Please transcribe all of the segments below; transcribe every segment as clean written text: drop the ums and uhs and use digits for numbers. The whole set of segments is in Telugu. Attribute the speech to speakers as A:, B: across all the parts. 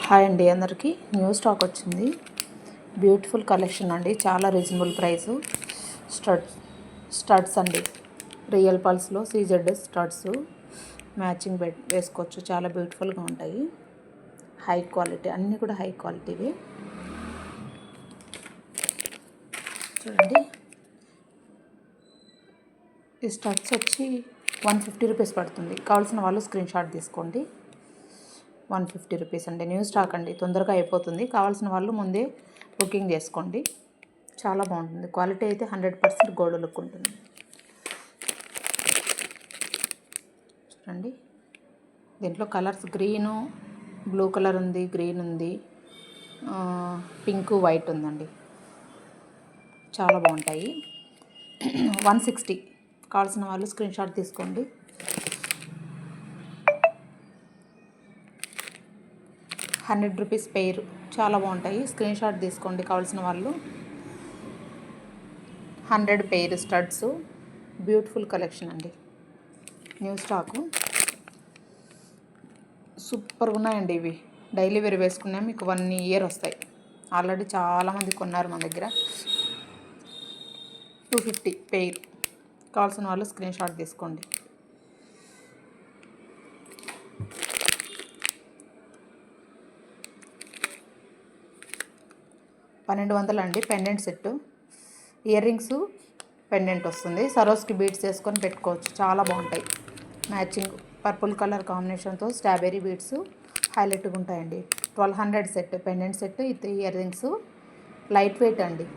A: హాయ్ అండి, అందరికీ న్యూ స్టాక్ వచ్చింది. బ్యూటిఫుల్ కలెక్షన్ అండి, చాలా రీజనబుల్ ప్రైస్. స్టడ్స్ అండి, రియల్ పల్స్లో సీజెడ్ స్టడ్స్ మ్యాచింగ్ వేసుకోవచ్చు. చాలా బ్యూటిఫుల్గా ఉంటాయి. హై క్వాలిటీ, అన్నీ కూడా హై క్వాలిటీవి. చూడండి, ఈ స్టడ్స్ వచ్చి 150 రూపీస్ పడుతుంది. కావాల్సిన వాళ్ళు స్క్రీన్ షాట్ తీసుకోండి. 150 రూపీస్ అండి, న్యూ స్టాక్ అండి, తొందరగా అయిపోతుంది. కావాల్సిన వాళ్ళు ముందే బుకింగ్ చేసుకోండి. చాలా బాగుంటుంది. క్వాలిటీ అయితే 100% గోల్డ్ లుక్ ఉంటుంది. చూడండి, దీంట్లో కలర్స్ గ్రీను, బ్లూ కలర్ ఉంది, గ్రీన్ ఉంది, పింక్, వైట్ ఉందండి. చాలా బాగుంటాయి. 160. కావాల్సిన వాళ్ళు స్క్రీన్ షాట్ తీసుకోండి. 100 రూపీస్ పెయిర్, చాలా బాగుంటాయి. స్క్రీన్ షాట్ తీసుకోండి కావాల్సిన వాళ్ళు. 100 పెయిర్ స్టడ్స్, బ్యూటిఫుల్ కలెక్షన్ అండి, న్యూ స్టాకు. సూపర్గా ఉన్నాయండి ఇవి. డైలీ వేర్ వేసుకున్నా మీకు 1 ఇయర్ వస్తాయి. ఆల్రెడీ చాలామంది కొన్నారు మన దగ్గర. 250 పెయిర్, కావాల్సిన వాళ్ళు స్క్రీన్ షాట్ తీసుకోండి. $1200 అండి. Pendant set, ear rings, pendant వస్తుంది. సరోస్కి బీడ్స్ వేసుకొని పెట్టుకోవచ్చు. చాలా బాగుంటాయి. మ్యాచింగ్ పర్పుల్ కలర్ కాంబినేషన్తో స్ట్రాబెర్రీ బీడ్స్ హైలైట్గా ఉంటాయండి. 1200 set, pendant set, ear rings, light weight అండి.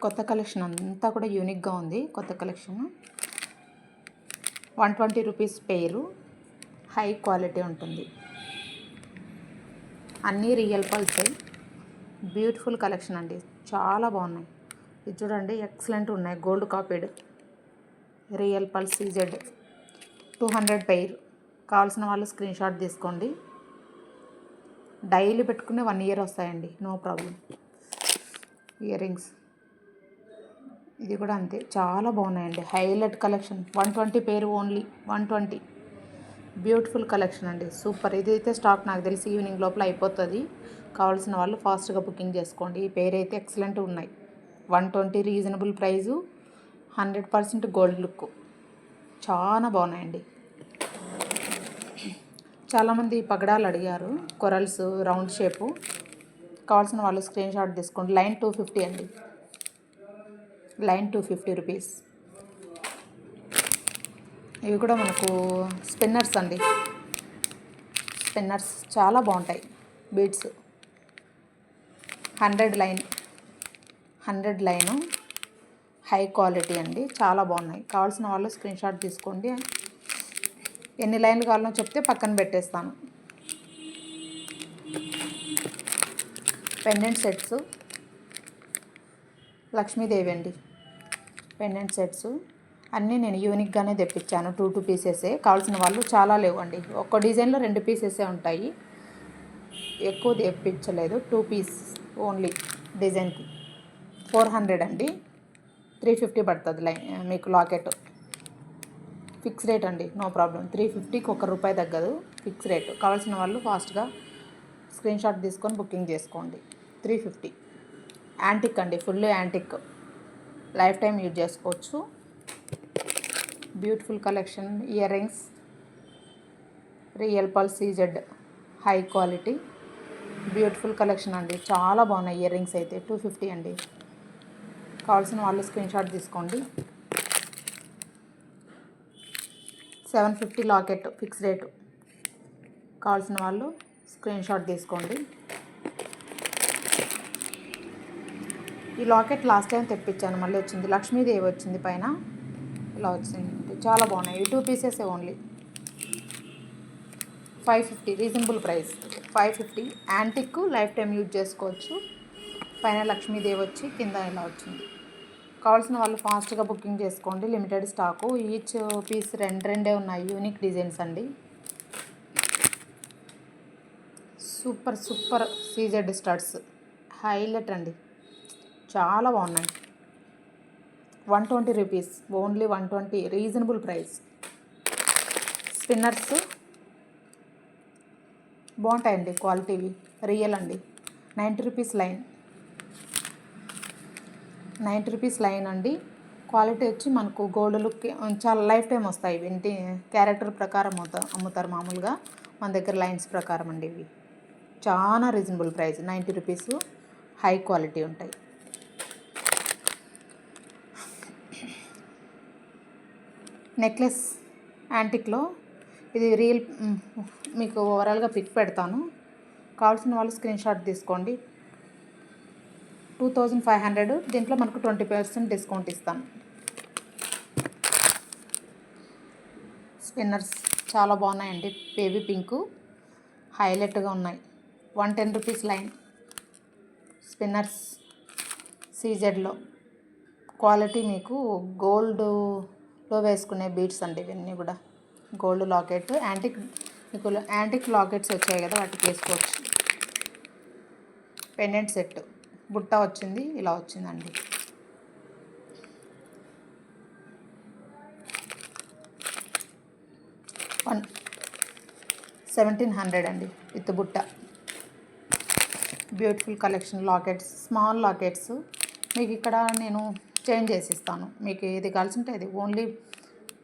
A: కొత్త కలెక్షన్ అంతా కూడా యూనిక్గా ఉంది. కొత్త collection. 120 rupees pair, high quality ఉంటుంది. అన్నీ రియల్ పల్సే. బ్యూటిఫుల్ కలెక్షన్ అండి, చాలా బాగున్నాయి. ఇది చూడండి, ఎక్సలెంట్ ఉన్నాయి. Gold copied real pearls CZ 200 pair. కావాల్సిన వాళ్ళు స్క్రీన్ షాట్ తీసుకోండి. డైలీ పెట్టుకునే 1 ఇయర్ వస్తాయండి, నో ప్రాబ్లం. ఇయర్ రింగ్స్, ఇది కూడా అంతే, చాలా బాగున్నాయండి. Highlight collection. 120 pair only, 120. Beautiful collection అండి, సూపర్. ఇదైతే స్టాక్ నాకు తెలిసి ఈవినింగ్ లోపల అయిపోతుంది. కావాల్సిన వాళ్ళు ఫాస్ట్గా బుకింగ్ చేసుకోండి. ఈ పేరు అయితే ఎక్సలెంట్ ఉన్నాయి. 120 రీజనబుల్ ప్రైజు, 100% గోల్డ్ లుక్, చాలా బాగున్నాయండి. చాలామంది పగడాలు అడిగారు, కొరల్స్ రౌండ్ షేపు. కావాల్సిన వాళ్ళు స్క్రీన్ షాట్ తీసుకోండి. లైన్ 250 అండి, లైన్ 250 రూపీస్. ఇవి కూడా మనకు స్పిన్నర్స్ అండి. స్పిన్నర్స్ చాలా బాగుంటాయి. బీడ్స్ 100 లైను, హై క్వాలిటీ అండి, చాలా బాగున్నాయి. కావాల్సిన వాళ్ళు స్క్రీన్ షాట్ తీసుకోండి. ఎన్ని లైన్లు కావాలో చెప్తే పక్కన పెట్టేస్తాను. పెండెంట్ సెట్స్, లక్ష్మీదేవి అండి. పెండెంట్ సెట్స్ అన్నీ నేను యూనిక్గానే తెప్పించాను. 2 పీసెసే. కావాల్సిన వాళ్ళు చాలా లేవండి. ఒక్క డిజైన్లో 2 పీసెసే ఉంటాయి. ఎక్కువ తెప్పించలేదు. 2 పీస్ ఓన్లీ డిజైన్కి. 400 అండి. 350 పడుతుంది లైన్ మీకు లాకెట్. ఫిక్స్ రేట్ అండి, నో ప్రాబ్లం. 350కి ₹1 తగ్గదు, ఫిక్స్ రేట్. కావాల్సిన వాళ్ళు ఫాస్ట్గా స్క్రీన్ షాట్ తీసుకొని బుకింగ్ చేసుకోండి. 350. యాంటిక్ అండి, full antique, life time use చేసుకోవచ్చు. Beautiful collection. Ear rings, real pearls CZ, high quality, beautiful collection అండి, చాలా బాగున్నాయి. ఇయర్ రింగ్స్ అయితే 250 అండి. కావాల్సిన వాళ్ళు స్క్రీన్ షాట్ తీసుకోండి. 750 లాకెట్, ఫిక్స్ రేటు. కావాల్సిన వాళ్ళు స్క్రీన్ షాట్ తీసుకోండి. ఈ లాకెట్ లాస్ట్ టైం తెప్పించాను, మళ్ళీ వచ్చింది. లక్ష్మీదేవి వచ్చింది పైన, ఇలా వచ్చింది. చాలా బాగున్నాయి. 2 pieces only. 550 reasonable price. 550 antique, life time use చేసుకోవచ్చు. పైన లక్ష్మీదేవి వచ్చి కింద ఇలా వచ్చింది. కావాల్సిన వాళ్ళు ఫాస్ట్గా బుకింగ్ చేసుకోండి. Limited stock. ఈచ్ పీస్ 2 ఉన్నాయి. యూనిక్ డిజైన్స్ అండి. సూపర్ సీజెడ్ స్టడ్స్, హైలైట్ అండి, చాలా బాగున్నాయి. 120 rupees only, 120 reasonable price. Spinners బాగుంటాయండి క్వాలిటీవి, రియల్ అండి. 90 రూపీస్ లైన్, 90 రూపీస్ లైన్ అండి. క్వాలిటీ వచ్చి మనకు గోల్డ్ లుక్ చాలా లైఫ్ టైం వస్తాయి. ఇంటి క్యారెక్టర్ ప్రకారం అమ్ముతారు మామూలుగా, మన దగ్గర లైన్స్ ప్రకారం అండి. ఇవి చాలా reasonable price, 90 rupees, high quality ఉంటాయి. నెక్లెస్ యాంటిక్లో ఇది రియల్, మీకు ఓవరాల్గా పిక్ పెడతాను. కావాల్సిన వాళ్ళు స్క్రీన్ షాట్ తీసుకోండి. 2500, దీంట్లో మనకు 20% డిస్కౌంట్ ఇస్తాను. స్పిన్నర్స్ చాలా బాగున్నాయండి, బేబీ పింకు హైలైట్గా ఉన్నాయి. 110 రూపీస్ లైన్ స్పిన్నర్స్, సీజెడ్లో క్వాలిటీ, మీకు గోల్డ్లో వేసుకునే బీడ్స్ అండి ఇవన్నీ కూడా. గోల్డ్ లాకెట్, మీకు యాంటిక్ లాకెట్స్ వచ్చాయి కదా, వాటికి వేసుకోవచ్చు. పెండెంట్ సెట్, బుట్ట వచ్చింది, ఇలా వచ్చిందండి. వన్ 1700 అండి విత్ బుట్ట. Beautiful collection lockets, small lockets. మీకు ఇక్కడ నేను చేంజ్ చేసిస్తాను. మీకు ఏది కలిసింటే అది, ఓన్లీ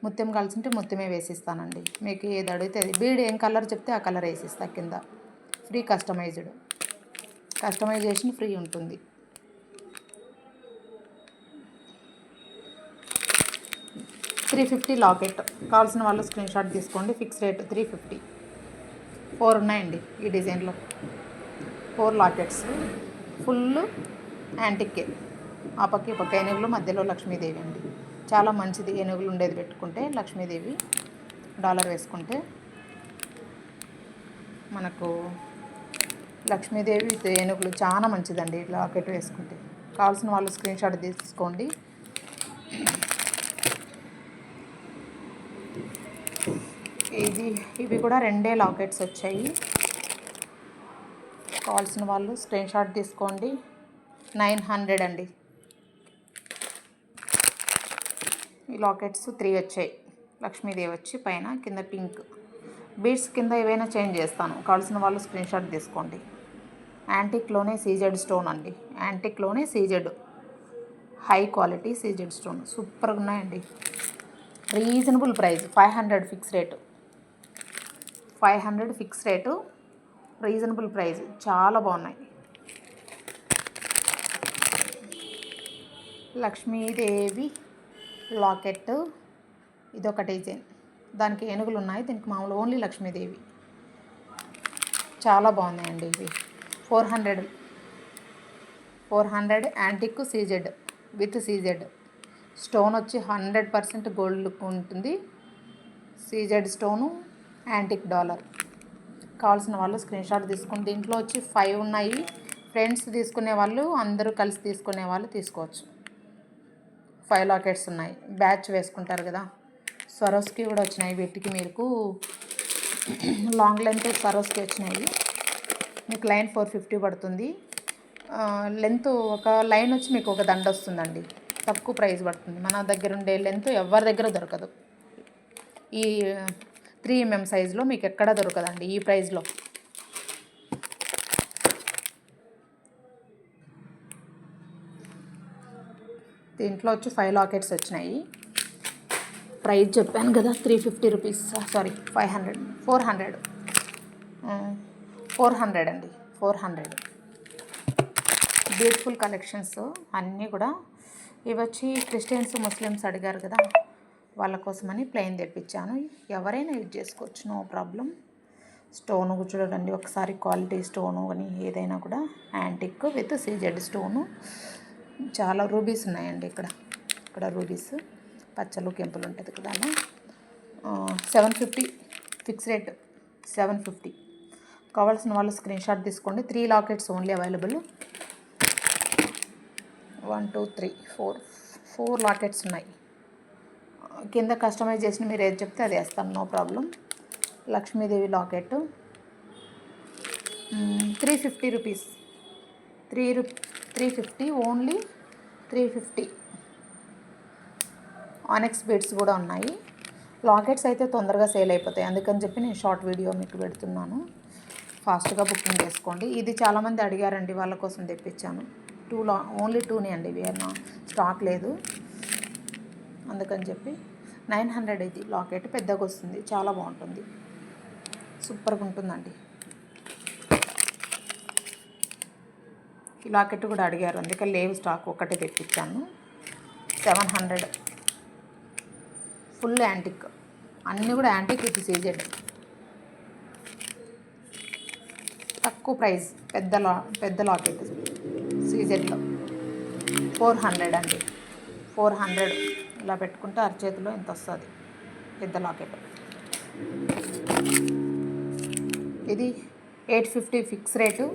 A: ముత్యం కలిసింటే ముత్యమే వేసిస్తానండి. మీకు ఏది అడిగితే అది, బీడ్ ఏం కలర్ చెప్తే ఆ కలర్ వేసిస్తా. కింద ఫ్రీ కస్టమైజేషన్ ఫ్రీ ఉంటుంది. $350 లాకెట్, కావాల్సిన వాళ్ళు స్క్రీన్ షాట్ తీసుకోండి. Fix rate 350. 4 ఉన్నాయండి ఈ డిజైన్లో. 4 లాకెట్స్, ఫుల్ యాంటిక్కే. ఆ పక్క ఈ పక్క ఏనుగులు, మధ్యలో లక్ష్మీదేవి అండి. చాలా మంచిది ఏనుగులు ఉండేది పెట్టుకుంటే, లక్ష్మీదేవి డాలర్ వేసుకుంటే మనకు లక్ష్మీదేవి విత్ ఏనుగులు చాలా మంచిదండి లాకెట్ వేసుకుంటే. కావాల్సిన వాళ్ళు స్క్రీన్ షాట్ తీసుకోండి. ఇవి కూడా 2 లాకెట్స్ వచ్చాయి. కావాల్సిన వాళ్ళు స్క్రీన్ షాట్ తీసుకోండి. 900 అండి. ఈ లాకెట్స్ 3 వచ్చాయి. లక్ష్మీదేవి వచ్చి పైన, కింద పింక్ బీడ్స్, కింద ఏవైనా చేంజ్ చేస్తాను. కావాల్సిన వాళ్ళు స్క్రీన్ షాట్ తీసుకోండి. యాంటిక్లోనే సీజెడ్ స్టోన్ అండి, యాంటిక్లోనే CZ, high quality CZ stone, సూపర్గా ఉన్నాయండి. Reasonable price, 500 fix rate. 500 fix rate, reasonable price, చాలా బాగున్నాయి. లక్ష్మీదేవి లాకెట్, ఇదొక డిజైన్, దానికి ఏనుగులు ఉన్నాయి, దీనికి మామూలు ఓన్లీ లక్ష్మీదేవి. చాలా బాగున్నాయండి ఇవి. 400 antique CZ with CZ stone వచ్చి 100% గోల్డ్ లుక్ ఉంటుంది. CZ stone, antique dollar. కావాల్సిన వాళ్ళు స్క్రీన్ షాట్ తీసుకుని, దీంట్లో వచ్చి 5 ఉన్నాయి. ఫ్రెండ్స్ తీసుకునే వాళ్ళు, అందరూ కలిసి తీసుకునే వాళ్ళు తీసుకోవచ్చు. 5 లాకెట్స్ ఉన్నాయి. బ్యాచ్ వేసుకుంటారు కదా, సరోస్కి కూడా వచ్చినాయి. వీటికి మీకు లాంగ్ లెంత్ సరోస్కి వచ్చినాయి. మీకు లైన్ 450 పడుతుంది. లెంత్ ఒక లైన్ వచ్చి మీకు ఒక దండ వస్తుందండి. తక్కువ ప్రైస్ పడుతుంది. మన దగ్గర ఉండే లెంత్ ఎవరి దగ్గర దొరకదు. ఈ 3mm సైజులో మీకు ఎక్కడా దొరకదండి ఈ ప్రైస్లో. దీంట్లో వచ్చి 5 లాకెట్స్ వచ్చినాయి. ప్రైస్ చెప్పాను కదా, 350 రూపీస్, సారీ 500, 400 అండి. 400 బ్యూటిఫుల్ కలెక్షన్స్ అన్నీ కూడా. ఇవి వచ్చి క్రిస్టియన్స్, ముస్లిమ్స్ అడిగారు కదా, వాళ్ళ కోసమని ప్లెయిన్ తెప్పించాను. ఎవరైనా యూజ్ చేసుకోవచ్చు, నో ప్రాబ్లం. స్టోను చూడండి ఒకసారి, క్వాలిటీ స్టోను అని ఏదైనా కూడా. యాంటిక్ విత్ సీజెడ్ స్టోను, చాలా రూబీస్ ఉన్నాయండి. ఇక్కడ రూబీస్, పచ్చలు కెంపులు ఉంటుంది కదా. 750 ఫిక్స్ రేట్, 750. కావాల్సిన వాళ్ళు స్క్రీన్ షాట్ తీసుకోండి. 3 లాకెట్స్ ఓన్లీ అవైలబుల్. 1 2 3 4 లాకెట్స్ ఉన్నాయి. కింద కస్టమైజ్ చేసిన మీరు ఏది చెప్తే అది వేస్తాను, no problem. Lakshmidevi locket 350 rupees, 350 only, 350. ఆనెక్స్ బీడ్స్ కూడా ఉన్నాయి. లాకెట్స్ అయితే తొందరగా సేల్ అయిపోతాయి, అందుకని చెప్పి నేను షార్ట్ వీడియో మీకు పెడుతున్నాను. ఫాస్ట్గా బుకింగ్ చేసుకోండి. ఇది చాలామంది అడిగారండి, వాళ్ళ కోసం తెప్పించాను. ఓన్లీ 2నే అండి, వేరే స్టాక్ లేదు. అందుకని చెప్పి 900 ఇది లాకెట్, పెద్దగా వస్తుంది, చాలా బాగుంటుంది, సూపర్గా ఉంటుందండి. ఈ లాకెట్ కూడా అడిగారు, అందుకే లేవు స్టాక్, ఒకటే తెప్పించాను. 700 ఫుల్ యాంటిక్, అన్నీ కూడా యాంటిక్ విత్ సీజెడ్. తక్కువ ప్రైస్, పెద్ద లాకెట్ సీజెడ్లో 400 అండి. 400 ఇలా పెట్టుకుంటే అరచేతిలో ఎంత వస్తుంది, పెద్ద లాకెట్. ఇది 850 ఫిక్స్ రేటు.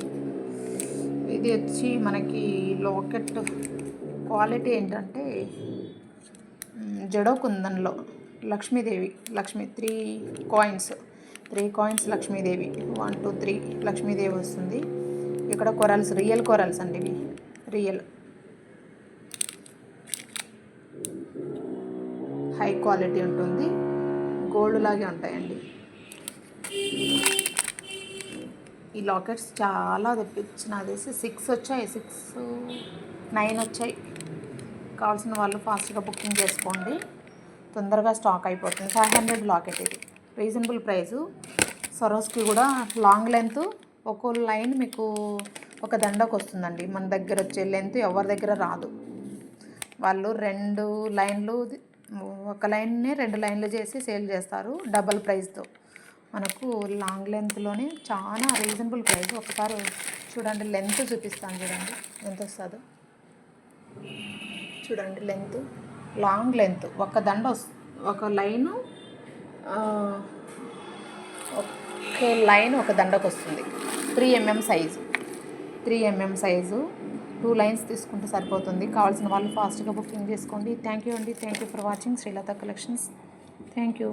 A: ఇది వచ్చి మనకి లాకెట్ క్వాలిటీ ఏంటంటే జడో కుందన్లో లక్ష్మీదేవి, 3 కాయిన్స్ లక్ష్మీదేవి, 1 2 3 లక్ష్మీదేవి వస్తుంది. ఇక్కడ కొరల్స్, రియల్ కొరల్స్ అండి, ఇవి రియల్ హై క్వాలిటీ ఉంటుంది, గోల్డ్ లాగే ఉంటాయండి. ఈ లాకెట్స్ చాలా తెప్పించిన, అదేసి 6 వచ్చాయి, 9 వచ్చాయి. కావాల్సిన వాళ్ళు ఫాస్ట్గా బుకింగ్ చేసుకోండి, తొందరగా స్టాక్ అయిపోతుంది. 500 లాకెట్, ఇది రీజనబుల్ ప్రైసు. సరోస్కి కూడా లాంగ్ లెంత్, ఒక్కో లైన్ మీకు ఒక దండకు వస్తుందండి. మన దగ్గర వచ్చే లెంత్ ఎవరి దగ్గర రాదు. వాళ్ళు 2 లైన్లు, ఒక లైన్నే 2 లైన్లు చేసి సేల్ చేస్తారు డబల్ ప్రైస్తో. మనకు లాంగ్ లెంత్లోనే చాలా రీజనబుల్ ప్రైస్. ఒకసారి చూడండి, లెంత్ చూపిస్తాను, చూడండి ఎంత వస్తుందో. చూడండి లెంత్, లాంగ్ లెంత్, ఒక దండ ఒక లైను, ఒక దండకు వస్తుంది. 3 mm size, 3 mm size, 2 lines తీసుకుంటే సరిపోతుంది. కావాల్సిన వాళ్ళు ఫాస్ట్గా బుకింగ్ చేసుకోండి. థ్యాంక్ యూ అండి, thank you for watching Srilatha collections. Thank you.